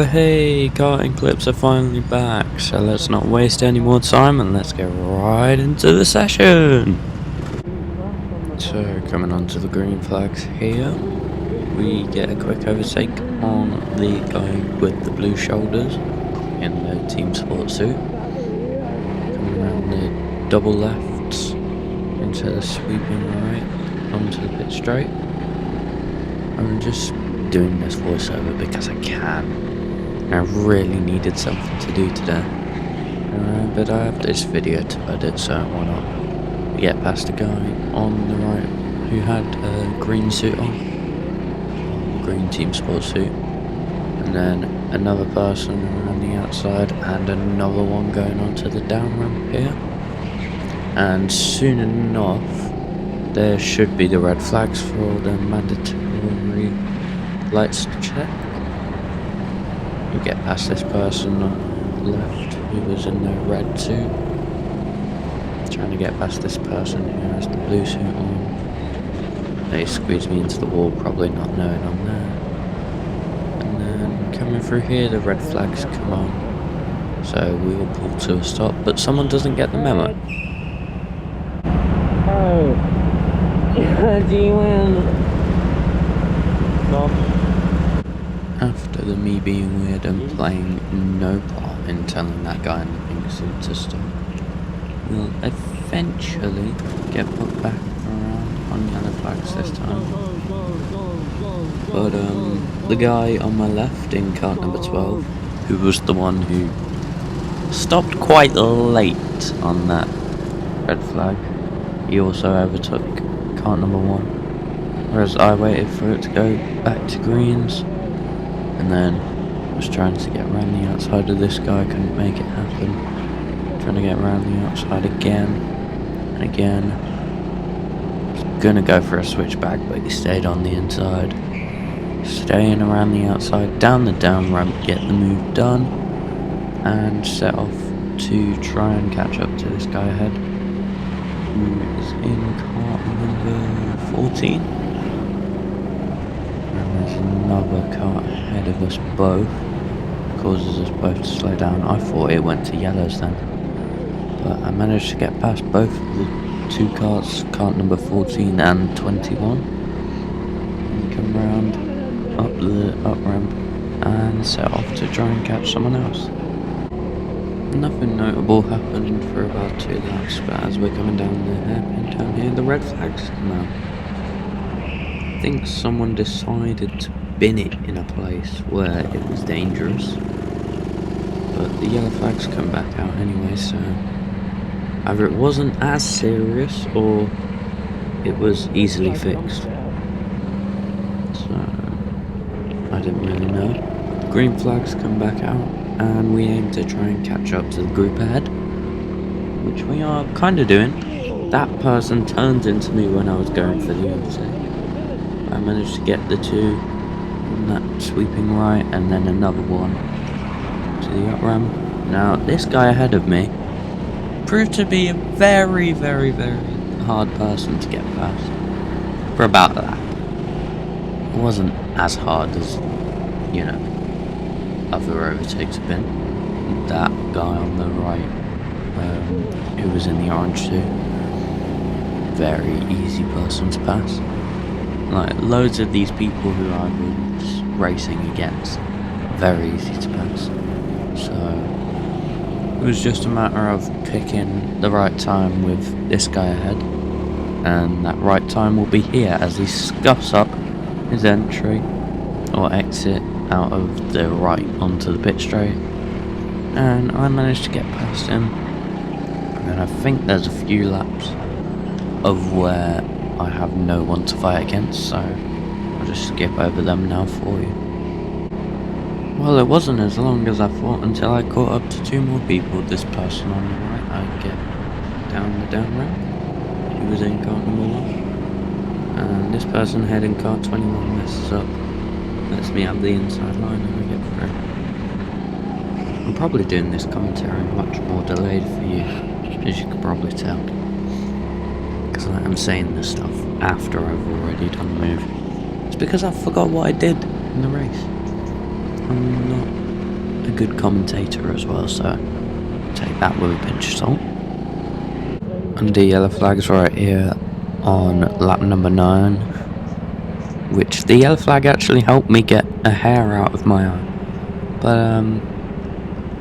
Hey, karting clips are finally back, so let's not waste any more time and let's get right into the session. So, coming on to the green flags here, we get a quick overtake on the guy with the blue shoulders in the team sport suit. Coming around the double lefts into the sweeping right onto the pit straight. I'm just doing this voiceover because I can. I really needed something to do today, but I have this video to edit, so why not? We get past a guy on the right who had a green suit on, green team sport suit, and then another person around the outside and another one going onto the down ramp here. And soon enough, there should be the red flags for the mandatory lights to check. You get past this person on the left who was in the red suit, trying to get past this person who has the blue suit on. They squeezed me into the wall, probably not knowing I'm there. And then coming through here, the red flags come on, so we will pull to a stop, but someone doesn't get the memo. Do you win? After the me being weird and playing no part in telling that guy in the pink suit to stop, we'll eventually get put back around on yellow flags this time. But the guy on my left in cart number 12, who was the one who stopped quite late on that red flag, he also overtook cart number 1, whereas I waited for it to go back to greens. And then was trying to get around the outside of this guy, couldn't make it happen. Trying to get around the outside again and again. Was gonna go for a switchback, but he stayed on the inside. Staying around the outside, down the down ramp, get the move done, and set off to try and catch up to this guy ahead, who is in cart number 14. There's another car ahead of us both, causes us both to slow down. I thought it went to yellows then, but I managed to get past both of the two cars, cart number 14 and 21, and come round up the up ramp and set off to try and catch someone else. Nothing notable happened for about 2 laps, but as we're coming down the hairpin turn here, the red flags come out. I think someone decided to bin it in a place where it was dangerous, but the yellow flags come back out anyway, so either it wasn't as serious or it was easily fixed, so I didn't really know. The green flags come back out and we aim to try and catch up to the group ahead, which we are kind of doing. That person turned into me when I was going for the overtake. I managed to get the two on that sweeping right and then another one to the up ramp. Now this guy ahead of me proved to be a very, very, very hard person to get past for about a lap. It wasn't as hard as, you know, other overtakes have been. That guy on the right, who was in the orange suit, very easy person to pass. Like, loads of these people who I was racing against, very easy to pass. So it was just a matter of picking the right time with this guy ahead, and that right time will be here as he scuffs up his entry or exit out of the right onto the pit straight, and I managed to get past him. And I think there's a few laps of where I have no one to fight against, so I'll just skip over them now for you. Well, it wasn't as long as I thought until I caught up to 2 more people. This person on the right, I get down the down ramp. He was in cart number 1. And this person heading cart 21 messes up. Lets me have the inside line and I get through. I'm probably doing this commentary much more delayed for you, as you could probably tell. Because I'm saying this stuff after I've already done the move. It's because I forgot what I did in the race. I'm not good commentator as well, so take that with a pinch of salt. And the yellow flag's right here on lap number 9, which the yellow flag actually helped me get a hair out of my eye. But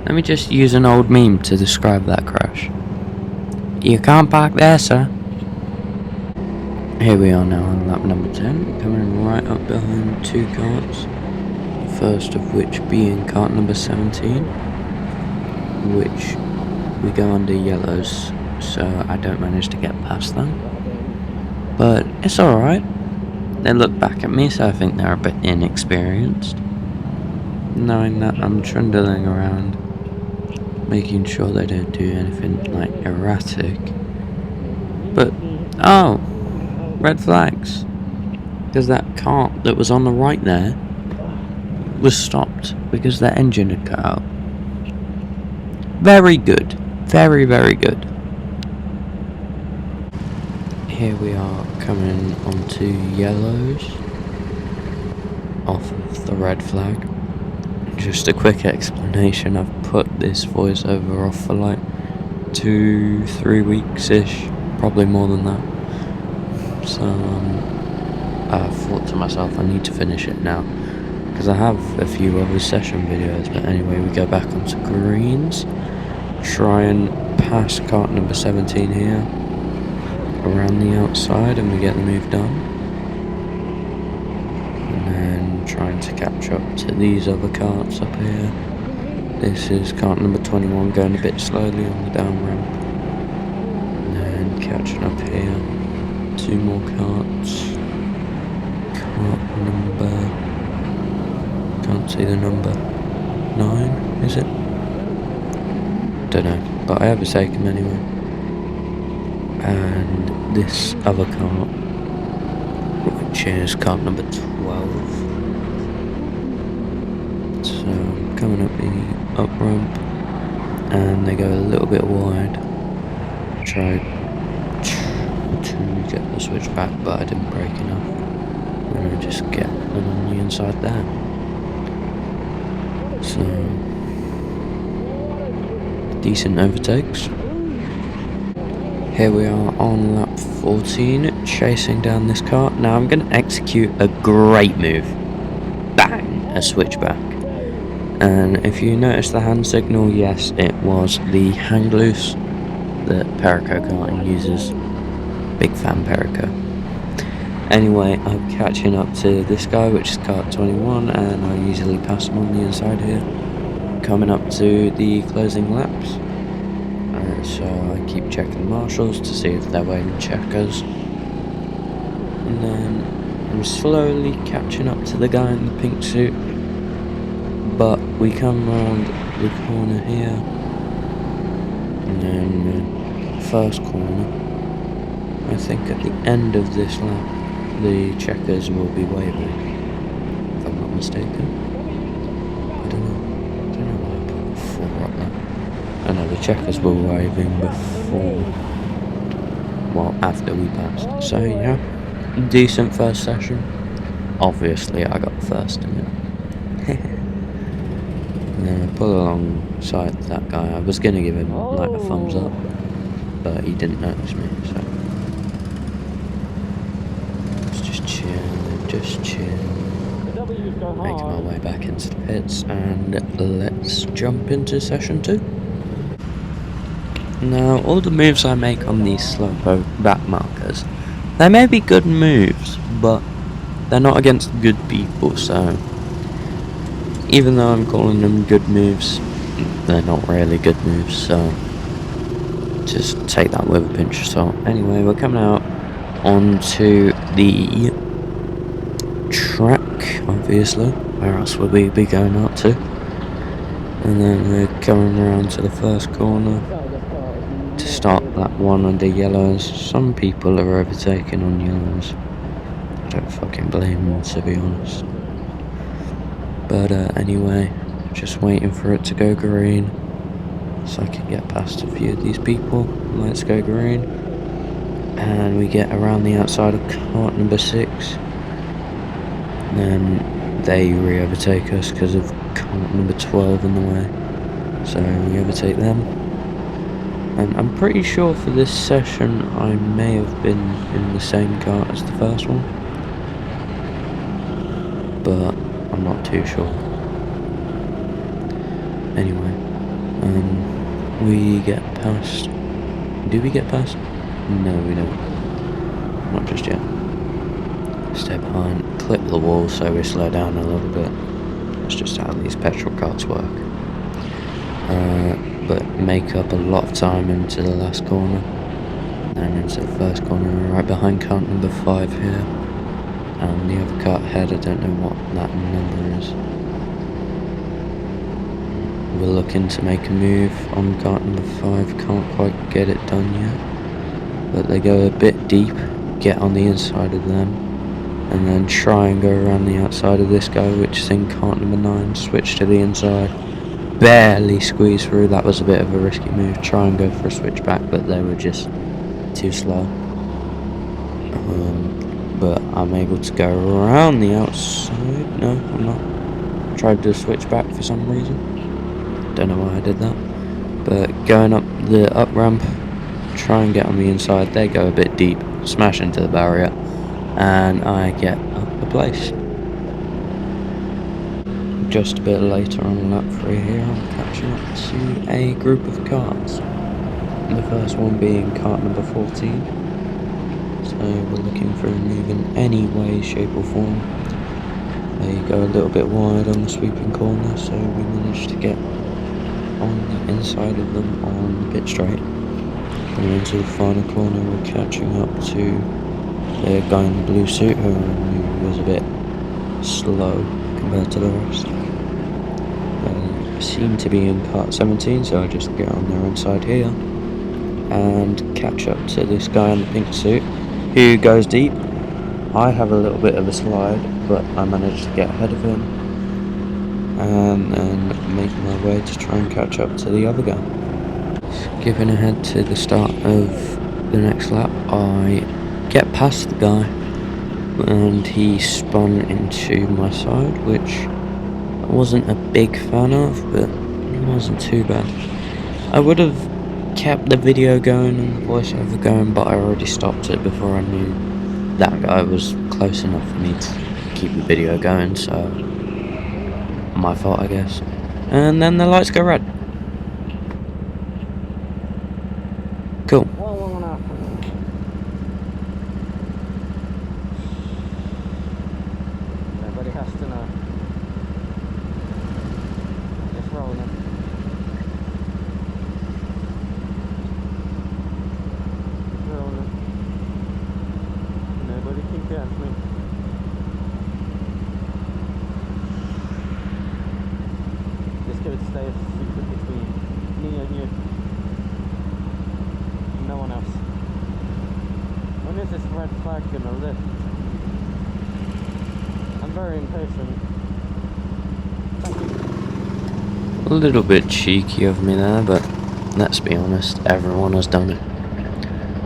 let me just use an old meme to describe that crash. You can't park there, sir. Here we are now on lap number 10, coming right up behind 2 carts. The first of which being cart number 17, which we go under yellows, so I don't manage to get past them. But it's alright. They look back at me, so I think they're a bit inexperienced. Knowing that I'm trundling around, making sure they don't do anything like erratic. But, oh, red flags. Because that cart that was on the right there was stopped because their engine had cut out. Very good. Very, very good. Here we are coming onto yellows off of the red flag. Just a quick explanation, I've put this voiceover off for like 2-3 weeks-ish, probably more than that. So I thought to myself I need to finish it now, because I have a few other session videos. But anyway, we go back onto greens, try and pass cart number 17 here, around the outside, and we get the move done. Trying to catch up to these other carts up here. This is cart number 21 going a bit slowly on the down ramp, and then catching up here. 2 more carts. Cart number, can't see the number, 9 is it? Don't know, but I overtake him anyway. And this other cart, which is cart number 12. So coming up the up ramp, and they go a little bit wide. Tried to get the switch back, but I didn't brake enough. I'm gonna just get them on the inside there. So decent overtakes. Here we are on lap 14, chasing down this car. Now I'm gonna execute a great move. Bang! A switchback. And if you notice the hand signal, yes, it was the hang loose that Perico Karting uses. Big fan Perico. Anyway, I'm catching up to this guy, which is cart 21, and I easily pass him on the inside here. Coming up to the closing laps. So I keep checking the marshals to see if they're waiting checkers. And then I'm slowly catching up to the guy in the pink suit. But we come around the corner here, and then first corner, I think at the end of this lap, the checkers will be waving, if I'm not mistaken. I don't know why I put 4 up there. I know the checkers were waving before, well, after we passed. So yeah, decent first session. Obviously I got first in it. And then I pull alongside that guy. I was going to give him like a thumbs up, but he didn't notice me, so it's just chill. Making my way back into the pits, and let's jump into session 2. Now, all the moves I make on these slow back markers, they may be good moves, but they're not against good people, so even though I'm calling them good moves, they're not really good moves, so just take that with a pinch of salt. Anyway, we're coming out onto the track, obviously. Where else would we be going out to? And then we're coming around to the first corner to start that one under yellows. Some people are overtaking on yellows. I don't fucking blame them, to be honest. But anyway, just waiting for it to go green so I can get past a few of these people. Let's go green. And we get around the outside of cart number 6. Then they re-overtake us because of cart number 12 in the way, so we overtake them. And I'm pretty sure for this session I may have been in the same car as the first one, but I'm not too sure. Anyway, we get past. Do we get past? No, we don't. Not just yet. Stay behind, clip the wall so we slow down a little bit. That's just how these petrol carts work. But make up a lot of time into the last corner, and into the first corner, right behind cart number 5 here. And the other cart ahead, I don't know what that number is. We're looking to make a move on cart number 5, can't quite get it done yet. But they go a bit deep, get on the inside of them, and then try and go around the outside of this guy, which is in cart number 9, switch to the inside. Barely squeeze through, that was a bit of a risky move, try and go for a switch back, but they were just too slow. But I'm able to go around the outside. No, I'm not. Tried to switch back for some reason. Don't know why I did that. But going up the up ramp, try and get on the inside. They go a bit deep, smash into the barrier, and I get up a place. Just a bit later on lap 3 here, I'm catching up to a group of carts. The first one being cart number 14. So we're looking for a move in any way, shape or form. They go a little bit wide on the sweeping corner, so we managed to get on the inside of them on pit straight. Coming into the final corner, we're catching up to the guy in the blue suit who was a bit slow compared to the rest. They seem to be in cart 17, so I just get on their inside here and catch up to this guy in the pink suit who goes deep. I have a little bit of a slide, but I managed to get ahead of him and then make my way to try and catch up to the other guy. Skipping ahead to the start of the next lap, I get past the guy and he spun into my side, which I wasn't a big fan of, but it wasn't too bad. I would have kept the video going and the voiceover going, but I already stopped it before I knew that guy was close enough for me to keep the video going, so my fault, I guess. And then the lights go red. Cool. Everybody has to know. Just rolling. Rolling. Nobody can catch me. Just go to stay a secret between me and you. No one else. When is this red flag gonna lift? I'm very impatient. Thank you. A little bit cheeky of me there, but let's be honest, everyone has done it.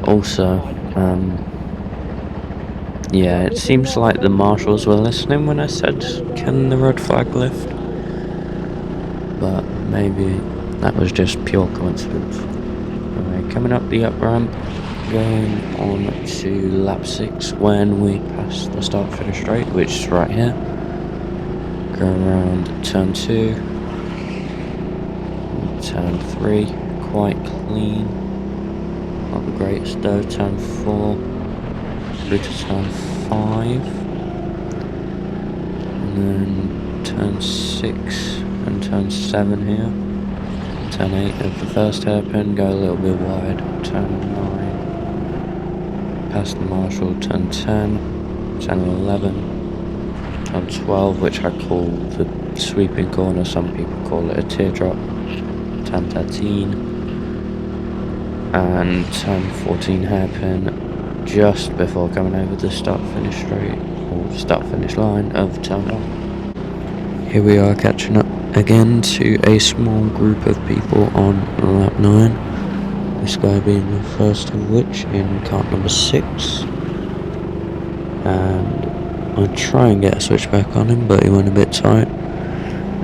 Also, yeah, it seems like the marshals were listening when I said, can the red flag lift? But maybe that was just pure coincidence. Anyway, coming up the up ramp, going on to lap 6 when we pass the start finish straight, which is right here. Go around turn 2, turn 3, quite clean. Not the greatest though. Turn 4, through to turn 5, and then turn 6 and turn 7 here. Turn 8 of the first hairpin, go a little bit wide. Turn 9, past the marshal. Turn 10, turn 11, turn 12, which I call the sweeping corner. Some people call it a teardrop. Turn 13, and turn 14 hairpin, just before coming over the start finish straight, or start finish line of turn 1. Here we are catching up again to a small group of people on lap 9. This guy being the first of which in cart number 6. And I try and get a switch back on him, but he went a bit tight.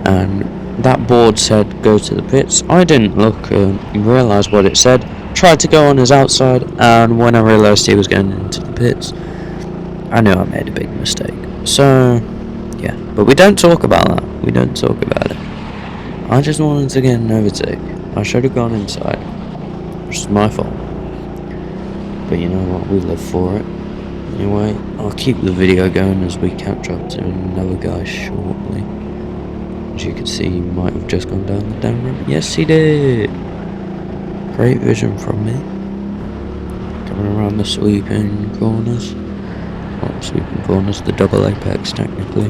and that board said go to the pits. I didn't look and realise what it said. Tried to go on his outside, and when I realised he was going into the pits, I knew I made a big mistake. So yeah, but we don't talk about that. We don't talk about it. I just wanted to get an overtake. I should have gone inside, which is my fault. But you know what, we live for it. Anyway, I'll keep the video going as we catch up to another guy shortly. As you can see, he might have just gone down the damn ramp. Yes, he did! Great vision from me. Coming around the sweeping corners. Not sweeping corners, the double apex technically.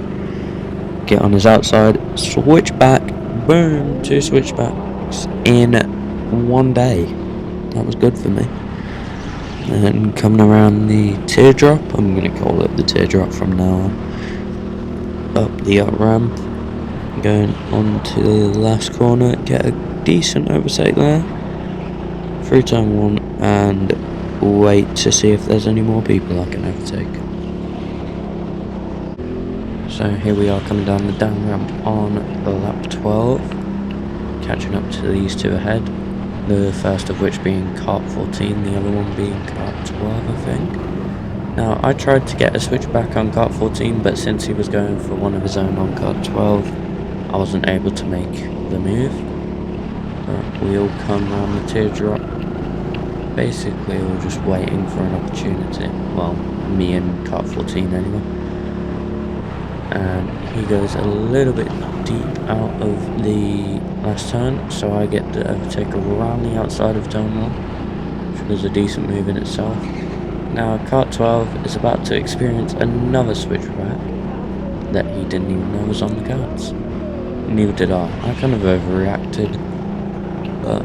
Get on his outside, switch back, boom, 2 switchbacks in one day. That was good for me. And coming around the teardrop, I'm going to call it the teardrop from now on. Up the up ramp, going on to the last corner, get a decent overtake there. Through turn 1 and wait to see if there's any more people I can overtake. So here we are coming down the down ramp on lap 12, catching up to these two ahead. The first of which being kart 14, the other one being kart 12, I think. Now, I tried to get a switch back on kart 14, but since he was going for one of his own on kart 12, I wasn't able to make the move. But we all come around the teardrop. Basically, we were just waiting for an opportunity. Well, me and kart 14 anyway. And he goes a little bit deep out of the last turn, so I get to overtake around the outside of turn 1, which was a decent move in itself. Now kart 12 is about to experience another switchback that he didn't even know was on the cards. Neither did I. I kind of overreacted, but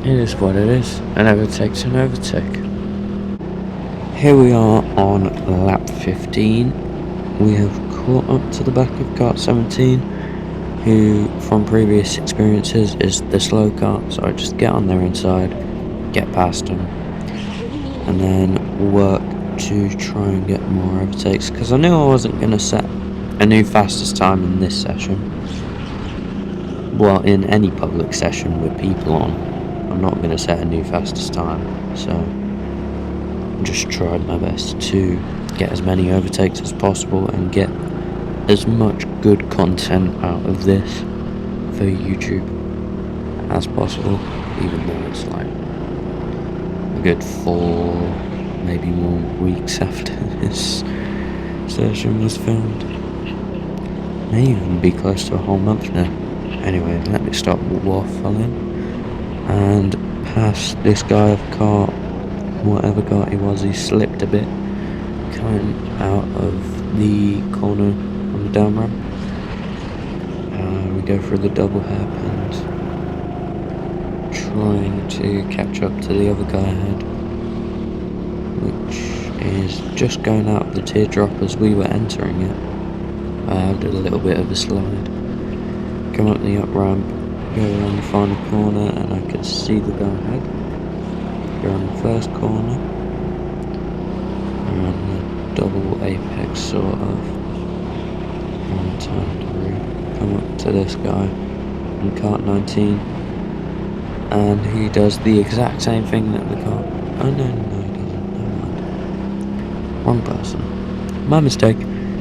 it is what it is. An overtake's an overtake. Here we are on lap 15. We have caught up to the back of kart 17, who from previous experiences is the slow kart, so I just get on their inside, get past them, and then work to try and get more overtakes, because I knew I wasn't going to set a new fastest time in this session. Well, in any public session with people on, I'm not going to set a new fastest time, so I just tried my best to get as many overtakes as possible and get as much good content out of this for YouTube as possible, even though it's like a good 4, maybe more weeks after this session was filmed. May even be close to a whole month now. Anyway, let me stop waffling and pass this guy of kart, whatever kart he was. He slipped a bit coming out of the corner on the down ramp. We go through the double hairpins, trying to catch up to the other guy ahead, which is just going out of the teardrop as we were entering it. I did a little bit of a slide, come up the up ramp, go around the final corner, and I could see the guy ahead. Go around the first corner, around the double apex sort of, and turn through, come up to this guy in kart 19, and he does the exact same thing that the kart. Oh no, he doesn't. Never mind. Wrong person. My mistake.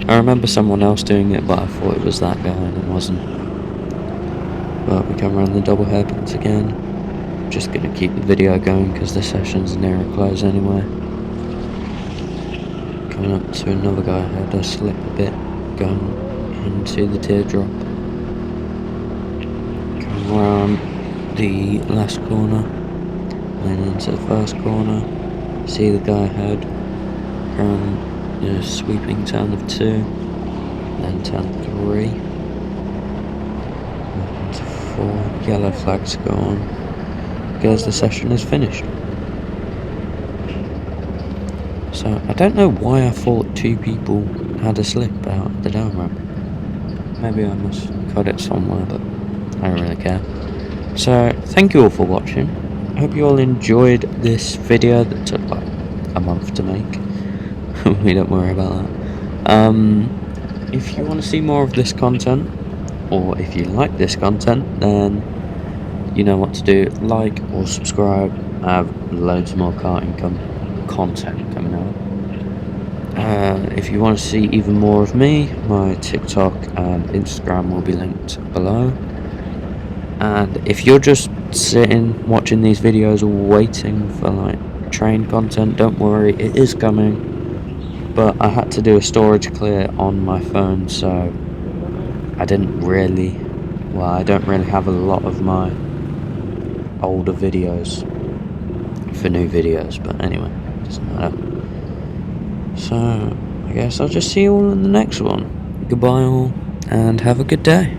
I remember someone else doing it, but I thought it was that guy and it wasn't. But we come around the double hairpins again. Just gonna keep the video going because the session's near a close anyway. Coming up to another guy ahead, I slip a bit, going into the teardrop. Coming around the last corner, then into the first corner. See the guy ahead. Around the sweeping turn of 2, then turn 3. Into 4. Yellow flags go on because the session is finished. So I don't know why I thought 2 people had a slip out of the down ramp. Maybe I must have got it somewhere, but I don't really care. So thank you all for watching. I hope you all enjoyed this video that took like a month to make. We don't worry about that. If you want to see more of this content, or if you like this content, then you know what to do. Like or subscribe. I have loads more karting content coming out. If you want to see even more of me, my TikTok and Instagram will be linked below. And if you're just sitting watching these videos waiting for like train content, don't worry, it is coming. But I had to do a storage clear on my phone, so I don't really have a lot of my older videos for new videos, but anyway, doesn't matter. So I guess I'll just see you all in the next one. Goodbye all, and have a good day.